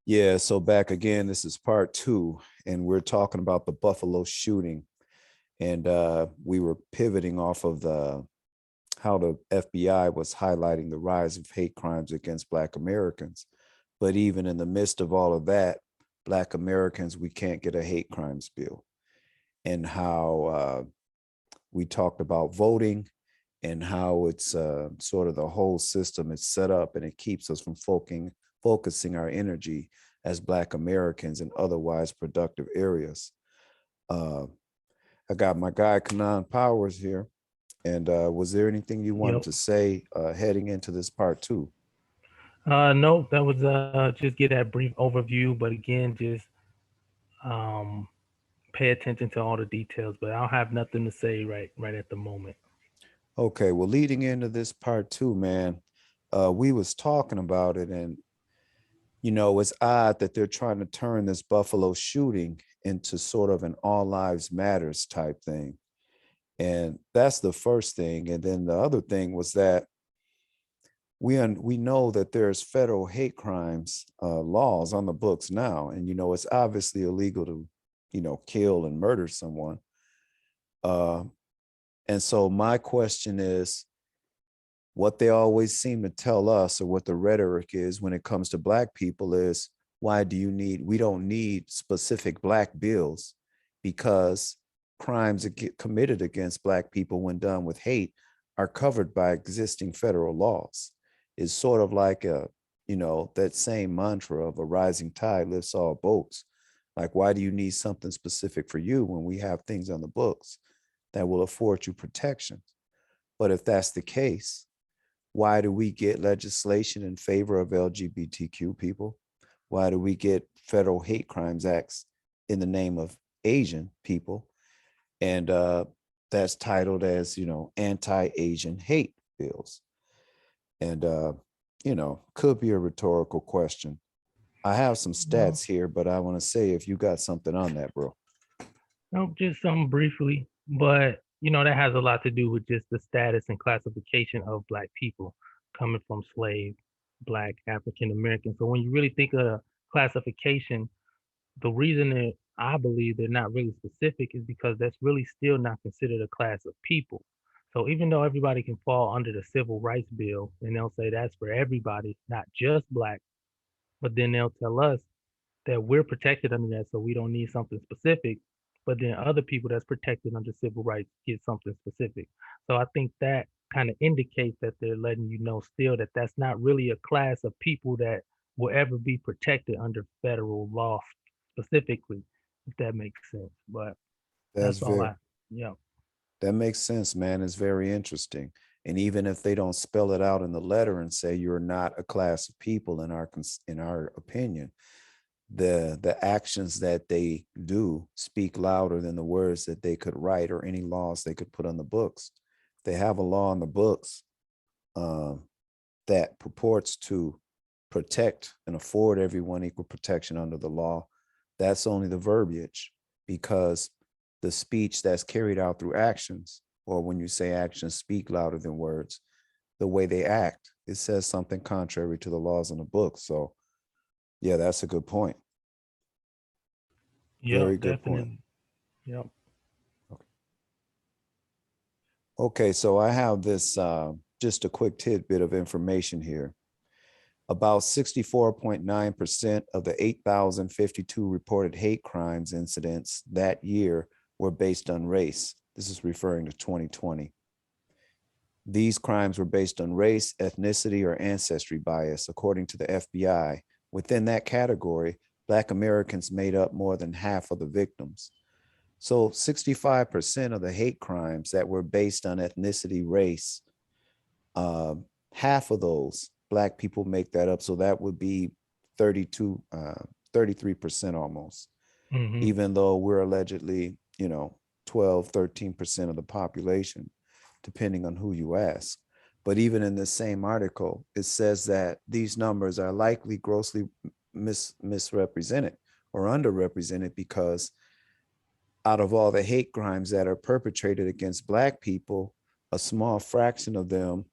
Yeah, so back again, this is part two, and we're talking about the Buffalo shooting. And we were pivoting off of the how the FBI was highlighting the rise of hate crimes against Black Americans. But even in the midst of all of that, Black Americans, we can't get a hate crimes bill. And how we talked about voting and how it's sort of the whole system is set up and it keeps us from focusing our energy as Black Americans in otherwise productive areas. Uh, I got my guy Kanan Powers here. And was there anything you wanted Yep. to say heading into this part two? No, that was just get that brief overview, but again, just um pay attention to all the details. But I don't have nothing to say right at the moment. Okay, well, leading into this part two, man, we was talking about it, and it's odd that they're trying to turn this Buffalo shooting into sort of an all lives matters type thing. And that's the first thing. And then the other thing was that we know that there's federal hate crimes laws on the books now, and it's obviously illegal to kill and murder someone. Uh, and so my question is, what they always seem to tell us, or what the rhetoric is when it comes to Black people, is we don't need specific Black bills, because crimes that get committed against Black people when done with hate are covered by existing federal laws. It's sort of like that same mantra of a rising tide lifts all boats. Like, why do you need something specific for you when we have things on the books that will afford you protection? But if that's the case, why do we get legislation in favor of LGBTQ people? Why do we get federal hate crimes acts in the name of Asian people? And that's titled as, anti-Asian hate bills. And, could be a rhetorical question. I have some No, stats here, but I want to say if you got something on that, bro. no, just some briefly, but that has a lot to do with just the status and classification of Black people coming from slave, Black, African American. So when you really think of classification, the reason that I believe they're not really specific is because that's really still not considered a class of people. So even though everybody can fall under the Civil Rights Bill, and they'll say that's for everybody, not just Black, but then they'll tell us that we're protected under that, so we don't need something specific. But then other people that's protected under civil rights get something specific. So I think that kind of indicates that they're letting you know still that that's not really a class of people that will ever be protected under federal law specifically, if that makes sense. But That's that's all very I, yeah. That makes sense, man. It's very interesting. And even if they don't spell it out in the letter and say you're not a class of people in our opinion, the actions that they do speak louder than the words that they could write or any laws they could put on the books. If they have a law on the books um, that purports to protect and afford everyone equal protection under the law, that's only the verbiage, because the speech that's carried out through actions, or when you say actions speak louder than words, the way they act, it says something contrary to the laws in the book. So, yeah, that's a good point. Yeah, Very good point. definitely. Yeah. Okay, okay, so I have this just a quick tidbit of information here. About 64.9% of the 8,052 reported hate crimes incidents that year were based on race. This is referring to 2020. These crimes were based on race, ethnicity, or ancestry bias, according to the FBI. Within that category, Black Americans made up more than half of the victims. So 65% of the hate crimes that were based on ethnicity, race, uh, half of those Black people make that up. So that would be 32, 33% almost, Hmm. even though we're allegedly, 12, 13% of the population, depending on who you ask. But even in this same article, it says that these numbers are likely grossly misrepresented or underrepresented, because out of all the hate crimes that are perpetrated against Black people, a small fraction of them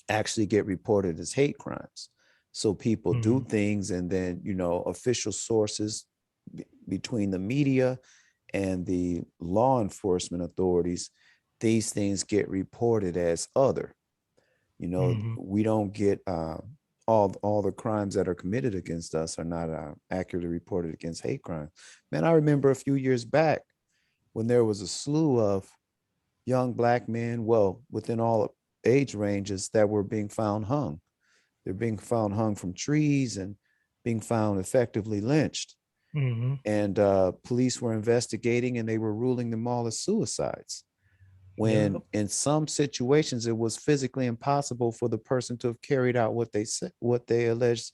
actually get reported as hate crimes. So people do Mhm. things, and then, official sources between the media and the law enforcement authorities, these things get reported as other. Mhm. We don't get all the crimes that are committed against us are not accurately reported against hate crime. Man, I remember a few years back when there was a slew of young Black men, well, within all age ranges, that were being found hung. They're being found hung from trees and being found effectively lynched. Mhm. And police were investigating, and they were ruling them all as suicides. When Yep. in some situations it was physically impossible for the person to have carried out what they said, what they alleged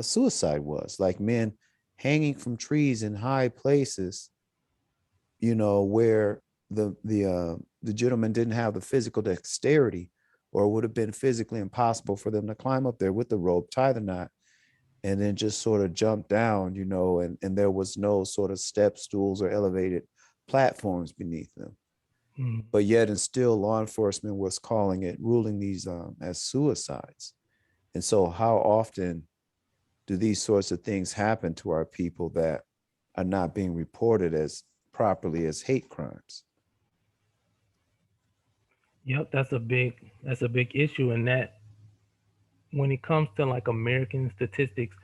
suicide was, like men hanging from trees in high places, where the gentleman didn't have the physical dexterity, or it would have been physically impossible for them to climb up there with the rope, tie the knot, and then just sort of jump down, and there was no sort of step stools or elevated platforms beneath them. Mhm. But yet and still law enforcement was calling it, ruling these as suicides. And so how often do these sorts of things happen to our people that are not being reported as properly as hate crimes? Yep, that's a big issue, and that when it comes to like American statistics,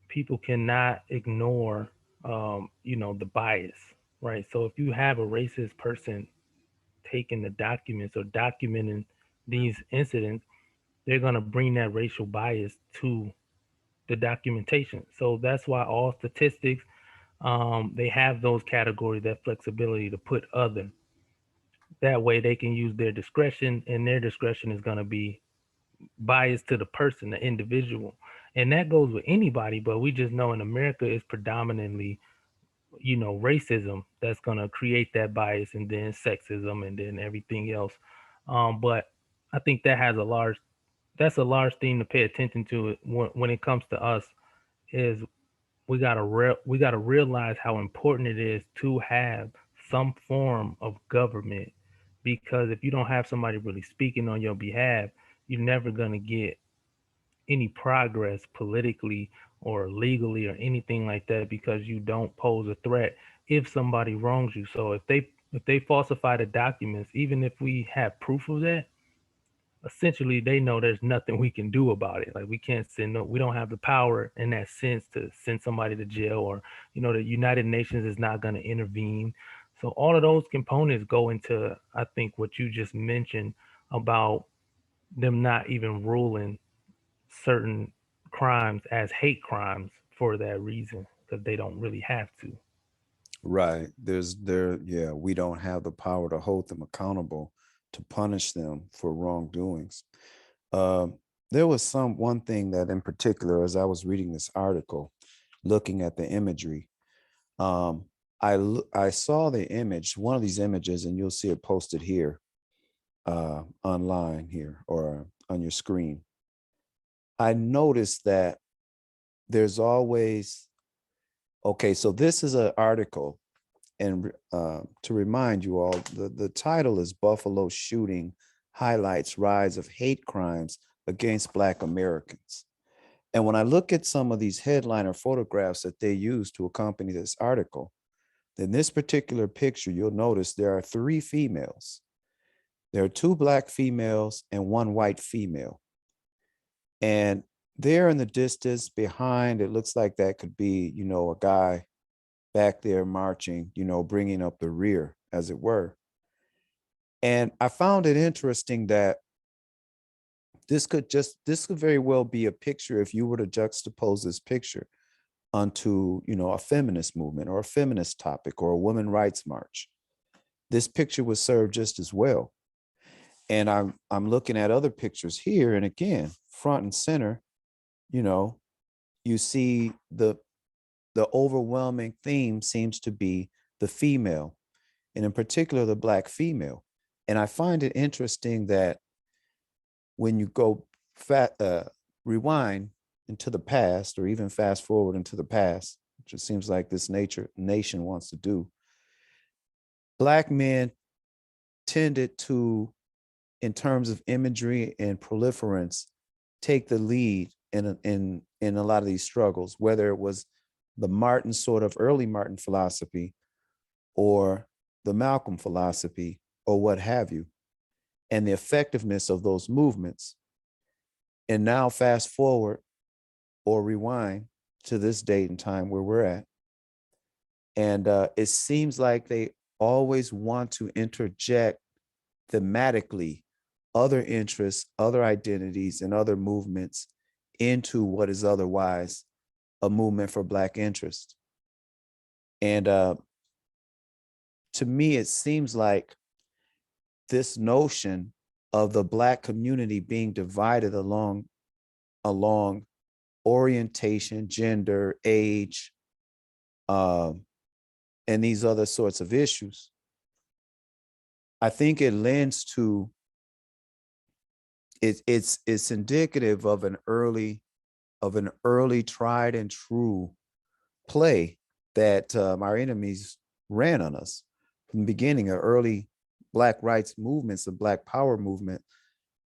people cannot ignore the bias, right? So if you have a racist person taking the documents or documenting these incidents, they're going to bring that racial bias to the documentation. So that's why all statistics, they have those categories, that flexibility to put other. That way they can use their discretion, and their discretion is going to be biased to the person, the individual. And that goes with anybody, but we just know in America it's predominantly, racism that's going to create that bias, and then sexism, and then everything else. But I think that's a large thing to pay attention to when it comes to us, is we gotta realize how important it is to have some form of government, because if you don't have somebody really speaking on your behalf, you're never gonna get any progress politically or legally or anything like that, because you don't pose a threat if somebody wrongs you. So if they falsify the documents, even if we have proof of that, essentially they know there's nothing we can do about it. Like we can't send no, we don't have the power in that sense to send somebody to jail, or the United Nations is not going to intervene. So all of those components go into, I think, what you just mentioned about them not even ruling certain crimes as hate crimes for that reason, because they don't really have to. Right. Yeah, we don't have the power to hold them accountable, to punish them for wrongdoings. Um, there was one thing that in particular, as I was reading this article, looking at the imagery, um, I saw the image, one of these images, and you'll see it posted here online here or on your screen. I noticed that there's always, okay, so this is an article, and to remind you all, the title is Buffalo Shooting Highlights Rise of Hate Crimes Against Black Americans. And when I look at some of these headliner photographs that they use to accompany this article, in this particular picture, you'll notice there are three females. There are two Black females and one white female. And there in the distance behind, it looks like that could be, a guy back there marching, bringing up the rear, as it were. And I found it interesting that this could very well be a picture, if you were to juxtapose this picture onto, a feminist movement or a feminist topic or a women rights march. This picture would serve just as well. And I'm looking at other pictures here, and again, front and center, you know, you see the overwhelming theme seems to be the female, and in particular the Black female. And I find it interesting that when you go rewind into the past, or even fast forward into the past, which it seems like this nation wants to do, Black men tended to, in terms of imagery and proliferance, take the lead in a lot of these struggles, whether it was the Martin sort of early Martin philosophy or the Malcolm philosophy or what have you, and the effectiveness of those movements. And now fast forward or rewind to this date and time where we're at. And it seems like they always want to interject thematically other interests, other identities, and other movements into what is otherwise a movement for Black interest. And to me, it seems like this notion of the Black community being divided along orientation, gender, age, and these other sorts of issues, I think it lends to it's indicative of an early tried and true play that our enemies ran on us from the beginning. Of early Black rights movements, the Black Power movement,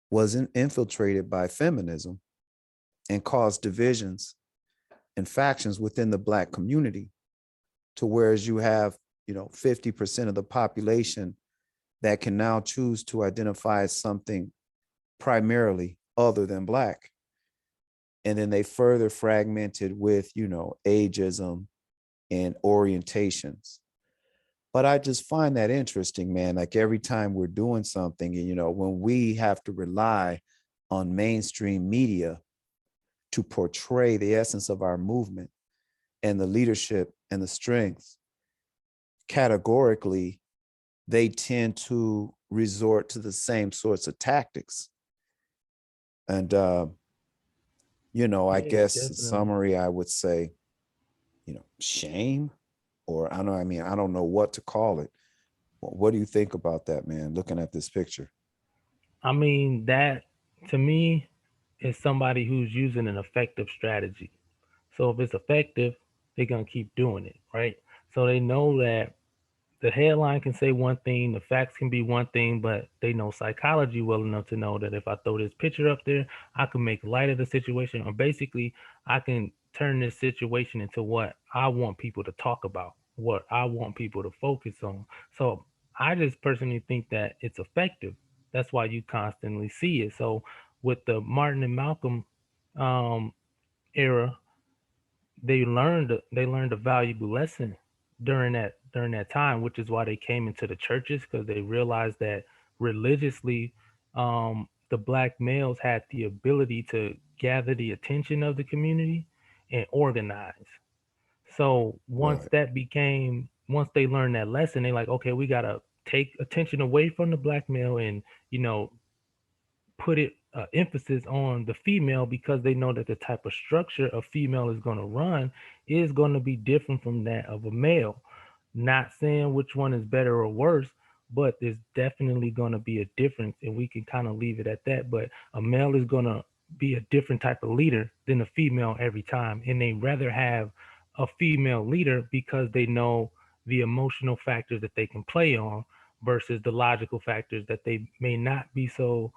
was infiltrated by feminism and caused divisions and factions within the Black community, to whereas you have 50% of the population that can now choose to identify as something primarily other than Black. And then they further fragmented with ageism and orientations. But I just find that interesting, man. Like every time we're doing something, and when we have to rely on mainstream media to portray the essence of our movement and the leadership and the strength, categorically, they tend to resort to the same sorts of tactics. And I Yeah, guess in definitely. summary, I would say, shame, or I don't know what to call it. What do you think about that, man? Looking at this picture. I mean, that to me is somebody who's using an effective strategy. So if it's effective, they're gonna keep doing it, right? So they know that the headline can say one thing, the facts can be one thing, but they know psychology well enough to know that if I throw this picture up there, I can make light of the situation, or basically I can turn this situation into what I want people to talk about, what I want people to focus on. So I just personally think that it's effective. That's why you constantly see it. So with the Martin and Malcolm um, era, they learned a valuable lesson during that time, which is why they came into the churches, because they realized that religiously, the Black males had the ability to gather the attention of the community and organize. So Right. once they learned that lesson, they like, okay, we gotta take attention away from the Black male and you know put it emphasis on the female, because they know that the type of structure a female is going to run is going to be different from that of a male. Not saying which one is better or worse, but there's definitely going to be a difference, and we can kind of leave it at that. But a male is going to be a different type of leader than a female every time, and they rather have a female leader because they know the emotional factors that they can play on versus the logical factors that they may not be so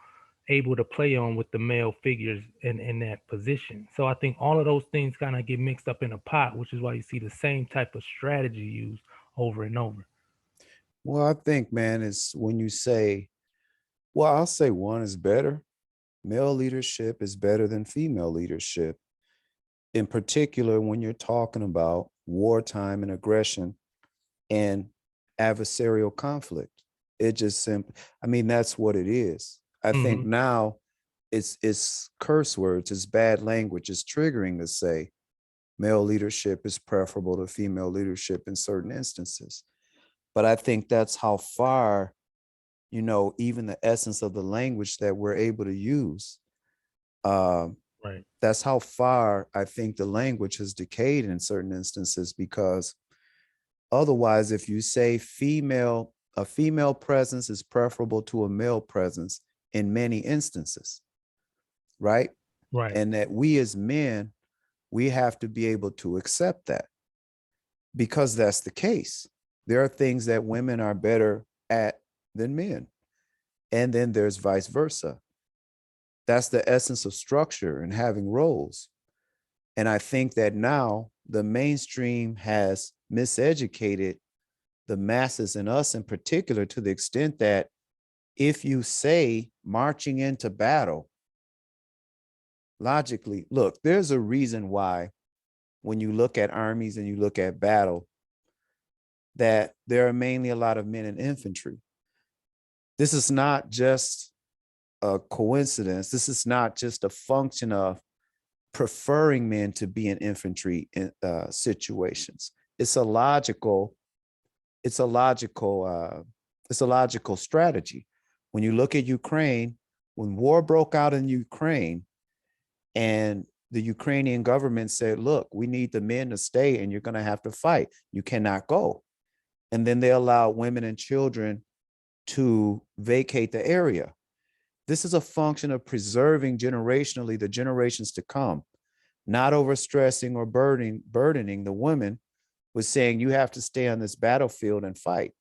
able to play on with the male figures in that position. So I think all of those things kind of get mixed up in a pot, which is why you see the same type of strategy used over and over. Well, I think, man, is when you say, well, I'll say one is better. Male leadership is better than female leadership, in particular when you're talking about wartime and aggression and adversarial conflict. It just simply, that's what it is. I think Hmm. now it's curse words, it's bad language, it's triggering to say male leadership is preferable to female leadership in certain instances. But I think that's how far, even the essence of the language that we're able to use, um, Right. that's how far I think the language has decayed in certain instances, because otherwise, if you say a female presence is preferable to a male presence in many instances, right? Right. And that we as men, we have to be able to accept that, because that's the case. There are things that women are better at than men. And then there's vice versa. That's the essence of structure and having roles. And I think that now the mainstream has miseducated the masses and us in particular to the extent that if you say marching into battle, logically, look, there's a reason why when you look at armies and you look at battle, that there are mainly a lot of men in infantry. This is not just a coincidence. This is not just a function of preferring men to be in infantry situations. It's a logical, it's a logical, it's a logical strategy. When you look at Ukraine, when war broke out in Ukraine, and the Ukrainian government said, "Look, we need the men to stay, and you're going to have to fight. You cannot go." And then they allowed women and children to vacate the area. This is a function of preserving generationally the generations to come, not overstressing or burdening the women with saying you have to stay on this battlefield and fight.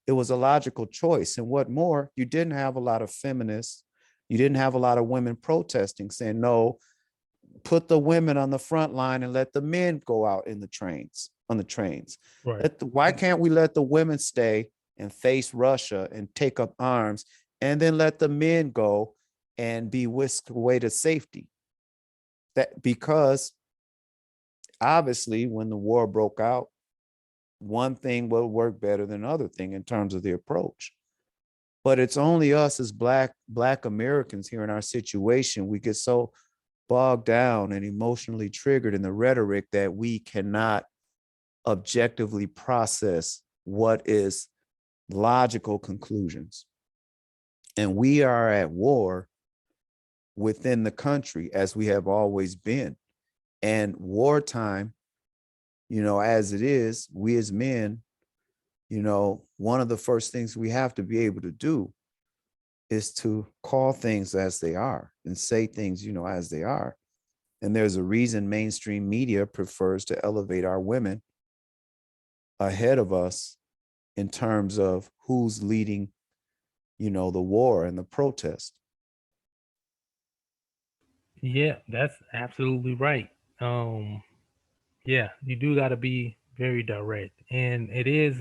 It was a logical choice. And what more, you didn't have a lot of feminists. You didn't have a lot of women protesting, saying, no, put the women on the front line and let the men go out in the trains, on the trains. Right. Why can't we let the women stay and face Russia and take up arms and then let the men go and be whisked away to safety? That because obviously when the war broke out, one thing will work better than another thing in terms of the approach. But it's only us as black Americans here in our situation, we get so bogged down and emotionally triggered in the rhetoric that we cannot objectively process what is logical conclusions. And we are at war within the country as we have always been. And wartime, as it is, we as men, one of the first things we have to be able to do is to call things as they are and say things, as they are. And there's a reason mainstream media prefers to elevate our women ahead of us in terms of who's leading, the war and the protest. Yeah, that's absolutely right. Um, yeah, you do got to be very direct, and it is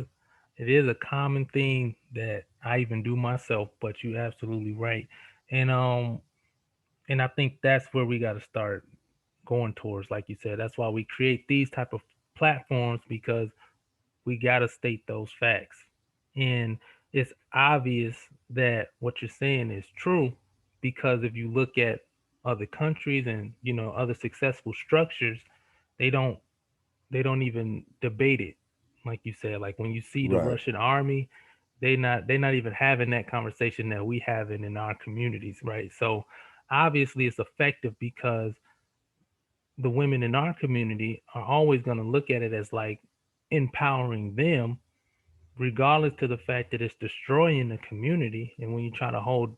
a common thing that I even do myself. But you're absolutely right, and and I think that's where we got to start going towards, like you said. That's why we create these type of platforms, because we got to state those facts. And it's obvious that what you're saying is true, because if you look at other countries and other successful structures, they don't they don't even debate it. Like you said, like when you see the Right. Russian army, they're not even having that conversation that we having in our communities, right? So obviously it's effective, because the women in our community are always going to look at it as like empowering them, regardless to the fact that it's destroying the community. And when you try to hold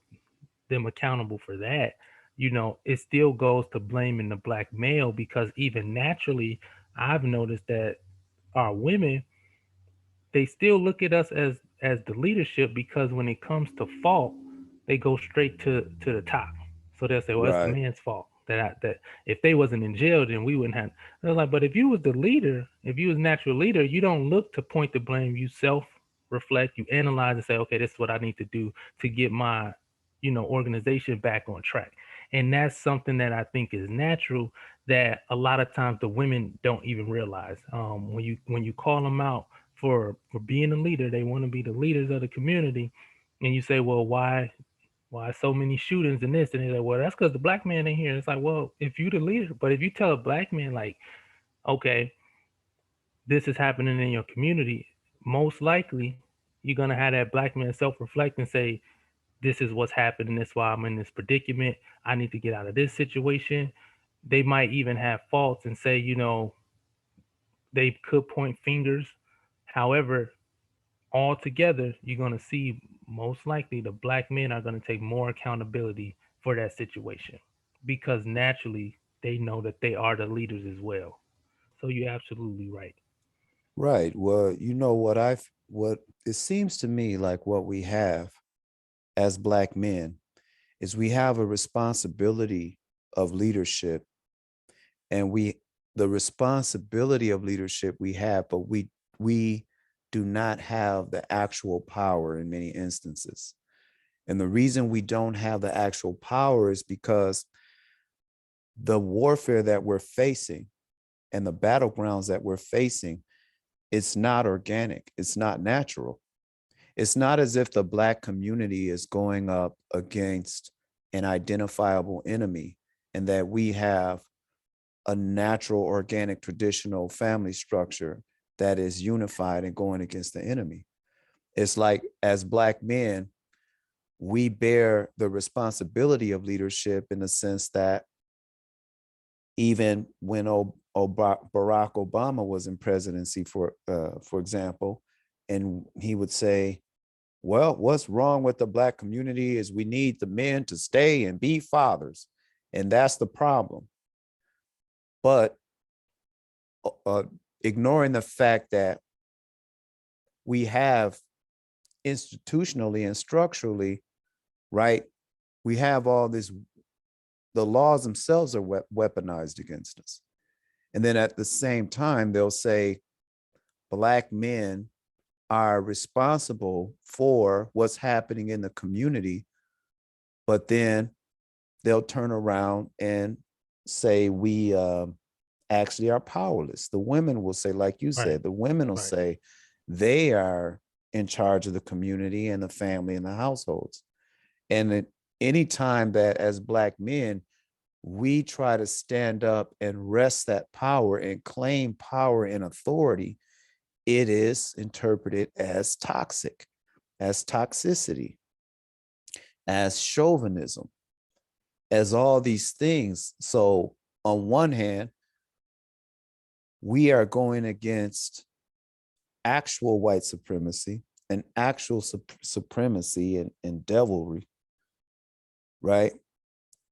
them accountable for that, it still goes to blaming the black male, because even naturally, I've noticed that our women, they still look at us as the leadership, because when it comes to fault, they go straight to the top. So they'll say, "Well, it's the Right. man's fault that if they wasn't in jail, then we wouldn't have." They're like, "But if you was the leader, if you was natural leader, you don't look to point the blame. You self reflect, you analyze, and say, okay, this is what I need to do to get my organization back on track." And that's something that I think is natural, that a lot of times the women don't even realize. When you call them out for being a leader, they want to be the leaders of the community, and you say, well, why so many shootings and this, and they're like, well, that's because the black man ain't here. It's like, well, if you the leader, but if you tell a black man, like, okay, this is happening in your community, most likely you're gonna have that black man self-reflect and say, this is what's happening, that's why I'm in this predicament, I need to get out of this situation. They might even have faults and say, they could point fingers. However, altogether, you're going to see most likely the black men are going to take more accountability for that situation, because naturally they know that they are the leaders as well. So you're absolutely right. Right. Well, what it seems to me like what we have as black men is we have a responsibility of leadership, and the responsibility of leadership we have, but we do not have the actual power in many instances. And the reason we don't have the actual power is because the warfare that we're facing and the battlegrounds that we're facing, it's not organic, it's not natural. It's not as if the Black community is going up against an identifiable enemy and that we have a natural, organic, traditional family structure that is unified and going against the enemy. It's like, as Black men, we bear the responsibility of leadership in the sense that even when Barack Obama was in presidency, for example, and he would say, well, what's wrong with the Black community is we need the men to stay and be fathers. And that's the problem. But ignoring the fact that we have institutionally and structurally, right, we have all this, the laws themselves are weaponized against us. And then at the same time, they'll say Black men are responsible for what's happening in the community, but then they'll turn around and say we actually are powerless. The women will say, like you said, the women will say they are in charge of the community and the family and the households. And at any time that as Black men, we try to stand up and wrest that power and claim power and authority, it is interpreted as toxic, as toxicity, as chauvinism, as all these things. So on one hand, we are going against actual white supremacy and actual supremacy and devilry, right?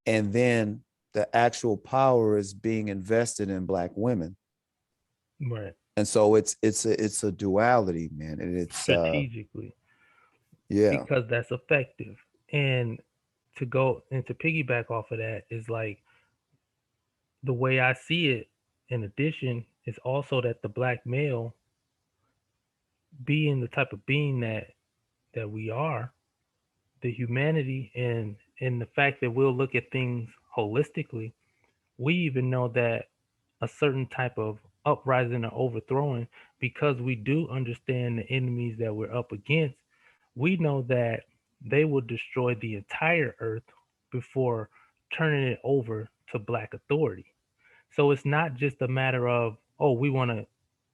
And then the actual power is being invested in Black women. Right. And so it's a duality, man. And it's strategically. Yeah. Because that's effective. And to go and to piggyback off of that is like the way I see it, in addition, is also that the Black male, being the type of being that we are, the humanity and the fact that we'll look at things holistically, we even know that a certain type of uprising or overthrowing, because we do understand the enemies that we're up against, we know that they will destroy the entire earth before turning it over to Black authority. So it's not just a matter of, oh, we want to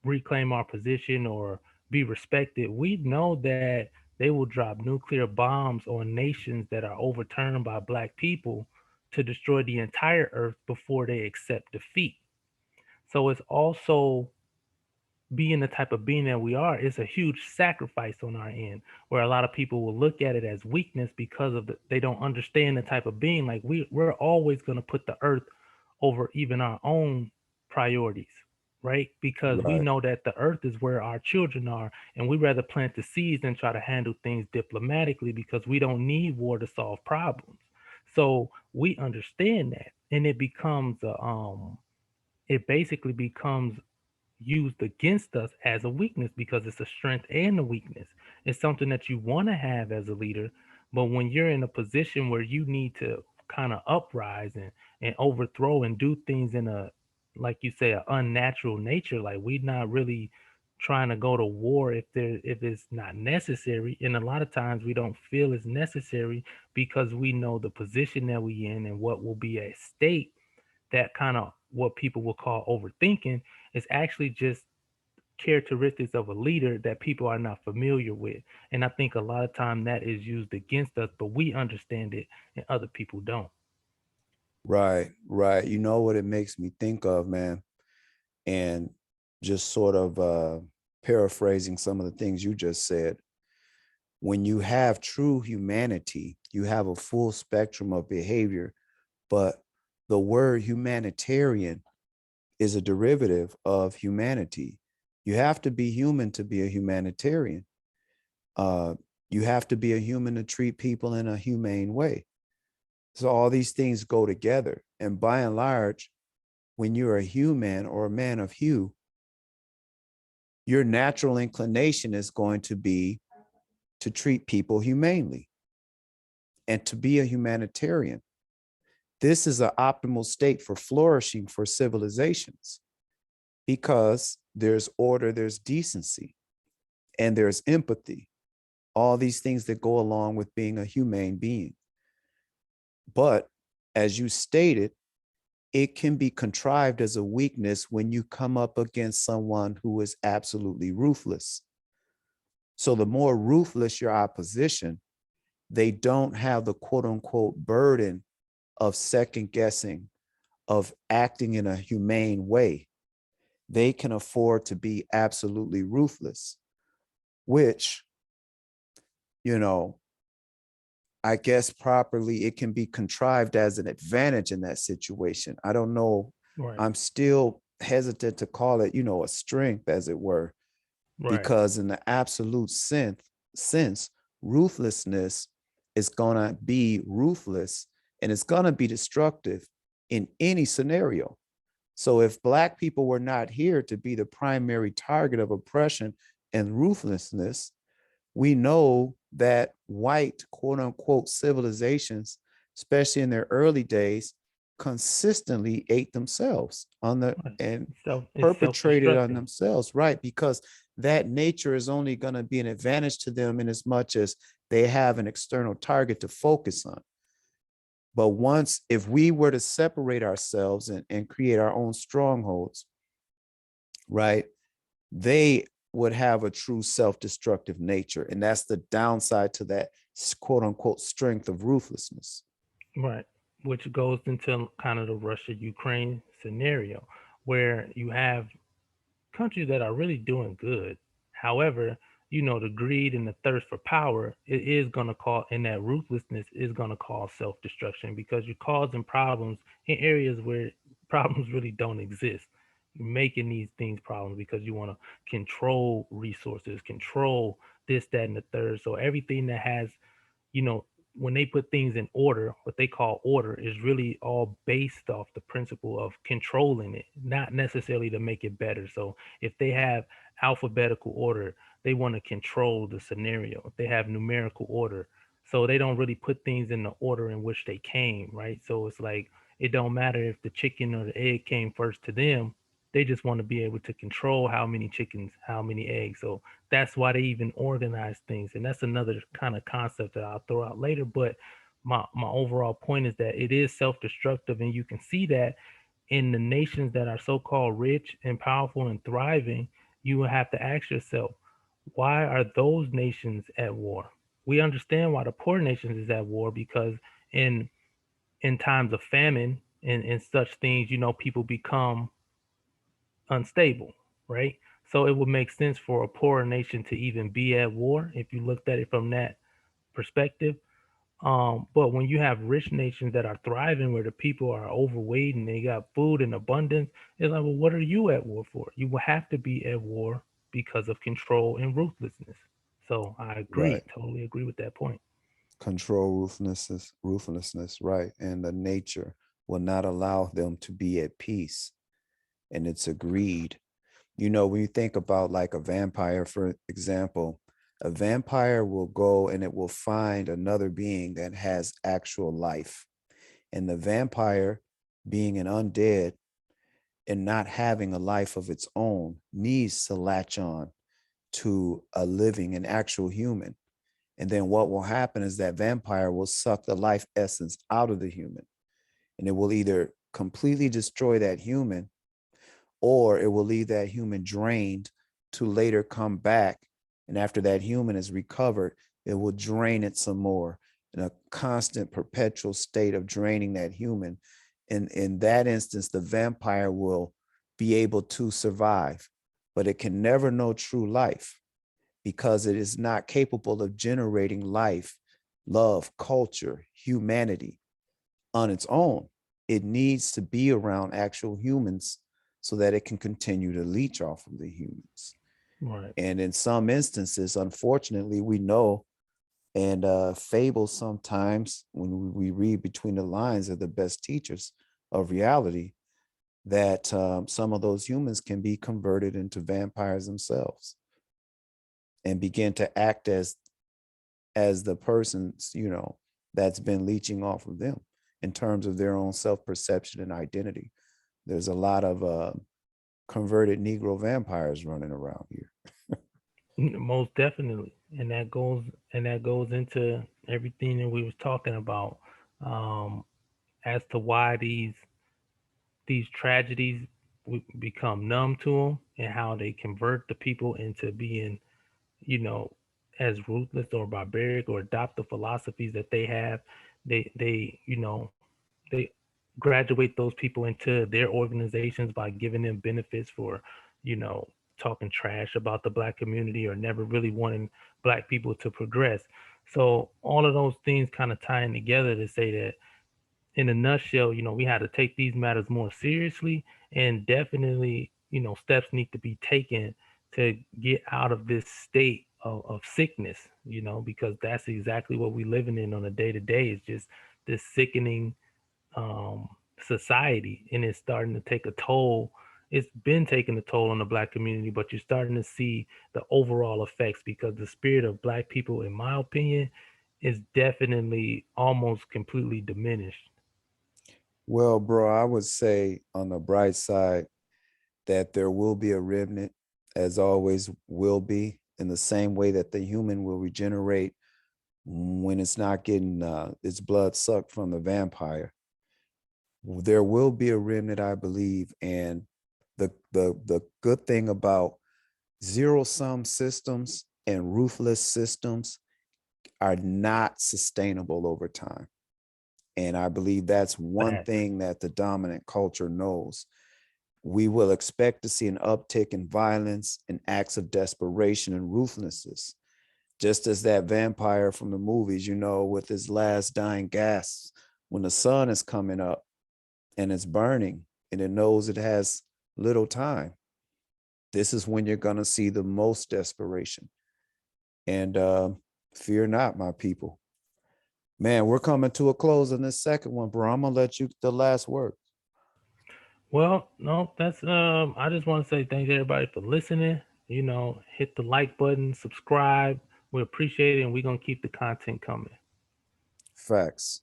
reclaim our position or be respected. We know that they will drop nuclear bombs on nations that are overturned by Black people to destroy the entire earth before they accept defeat. So it's also, being the type of being that we are, is a huge sacrifice on our end, where a lot of people will look at it as weakness because of they don't understand the type of being. Like we're always going to put the earth over even our own priorities, right? Because we Right. know that the earth is where our children are, and we rather plant the seeds than try to handle things diplomatically, because we don't need war to solve problems. So we understand that, and it basically becomes used against us as a weakness, because it's a strength and a weakness. It's something that you want to have as a leader, but when you're in a position where you need to kind of uprise and overthrow and do things in a, like you say, an unnatural nature, like we're not really trying to go to war if it's not necessary. And a lot of times we don't feel it's necessary because we know the position that we in and what will be at stake. That kind of what people will call overthinking is actually just characteristics of a leader that people are not familiar with. And I think a lot of time that is used against us, but we understand it and other people don't. Right, right. You know what it makes me think of, man? And just sort of paraphrasing some of the things you just said. When you have true humanity, you have a full spectrum of behavior, but the word humanitarian is a derivative of humanity. You have to be human to be a humanitarian. Uh, you have to be a human to treat people in a humane way. So all these things go together. And by and large, when you're a human or a man of hue, your natural inclination is going to be to treat people humanely and to be a humanitarian. This is an optimal state for flourishing for civilizations because there's order, there's decency, and there's empathy, all these things that go along with being a humane being. But as you stated, it can be contrived as a weakness when you come up against someone who is absolutely ruthless. So the more ruthless your opposition, they don't have the quote unquote burden of second guessing, of acting in a humane way. They can afford to be absolutely ruthless, which, you know, I guess properly it can be contrived as an advantage in that situation. I don't know. Right. I'm still hesitant to call it, a strength, as it were, Right. because in the absolute sense, ruthlessness is going to be ruthless and it's going to be destructive in any scenario. So if Black people were not here to be the primary target of oppression and ruthlessness, we know that white, quote unquote, civilizations, especially in their early days, consistently ate themselves on the Right. and It's perpetrated on self-destructing. themselves, right? Because that nature is only going to be an advantage to them in as much as they have an external target to focus on. But once, if we were to separate ourselves and create our own strongholds, right, they would have a true self-destructive nature. And that's the downside to that quote unquote strength of ruthlessness. Right. Which goes into kind of the Russia-Ukraine scenario, where you have countries that are really doing good. However, the greed and the thirst for power, it is going to cause, and that ruthlessness is going to cause self-destruction because you're causing problems in areas where problems really don't exist. You're making these things problems because you want to control resources, control this, that, and the third. So everything that has, you know, when they put things in order, what they call order is really all based off the principle of controlling it, not necessarily to make it better. So if they have alphabetical order, they want to control the scenario. If they have numerical order, so they don't really put things in the order in which they came, right? So it's like it don't matter if the chicken or the egg came first to them. They just want to be able to control how many chickens, how many eggs. So that's why they even organize things. And that's another kind of concept that I'll throw out later. But my overall point is that it is self-destructive, and you can see that in the nations that are so-called rich and powerful and thriving. You will have to ask yourself, why are those nations at war? We understand why the poor nations is at war, because in in times of famine and such things, people become unstable, right? So it would make sense for a poorer nation to even be at war if you looked at it from that perspective. But when you have rich nations that are thriving, where the people are overweight and they got food in abundance, it's like, well, what are you at war for? You will have to be at war because of control and ruthlessness. So I agree, Right. totally agree with that point. Control ruthlessness, right. And the nature will not allow them to be at peace. And it's a greed. When you think about like a vampire, for example, a vampire will go and it will find another being that has actual life. And the vampire, being an undead and not having a life of its own, needs to latch on to a living, an actual human. And then what will happen is that vampire will suck the life essence out of the human. And it will either completely destroy that human, or it will leave that human drained to later come back. And after that human is recovered, it will drain it some more in a constant perpetual state of draining that human. And in that instance, the vampire will be able to survive, but it can never know true life because it is not capable of generating life, love, culture, humanity on its own. It needs to be around actual humans so that it can continue to leech off of the humans. Right. And in some instances, unfortunately, we know And fables sometimes, when we read between the lines, are the best teachers of reality, that some of those humans can be converted into vampires themselves and begin to act as the person's, that's been leeching off of them in terms of their own self-perception and identity. There's a lot of converted Negro vampires running around here. Most definitely, and that goes into everything that we was talking about, um, as to why these tragedies we become numb to them, and how they convert the people into being, you know, as ruthless or barbaric, or adopt the philosophies that they have. They graduate those people into their organizations by giving them benefits for, you know, talking trash about the black community, or never really wanting black people to progress. So all of those things kind of tying together to say that, in a nutshell, we had to take these matters more seriously, and definitely, steps need to be taken to get out of this state of sickness, because that's exactly what we're living in on a day to day. It's just this sickening um, society, and it's starting to take a toll. It's been taking a toll on the black community, but you're starting to see the overall effects, because the spirit of black people, in my opinion, is definitely almost completely diminished. Well, bro, I would say on the bright side that there will be a remnant, as always will be, in the same way that the human will regenerate when it's not getting its blood sucked from the vampire. There will be a remnant, I believe, and the good thing about zero sum systems and ruthless systems are not sustainable over time. And I believe that's one Facts. thing that the dominant culture knows. We will expect to see an uptick in violence and acts of desperation and ruthlessness, just as that vampire from the movies, with his last dying gasps, when the sun is coming up and it's burning and it knows it has little time. This is when you're going to see the most desperation. And fear not, my people. Man, we're coming to a close on this second one, bro. I'm going to let you the last word. Well, no, that's I just want to say thanks everybody for listening. Hit the like button, subscribe. We appreciate it, and we're gonna keep the content coming. Facts.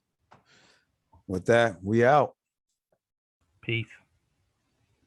With that, we out. Peace.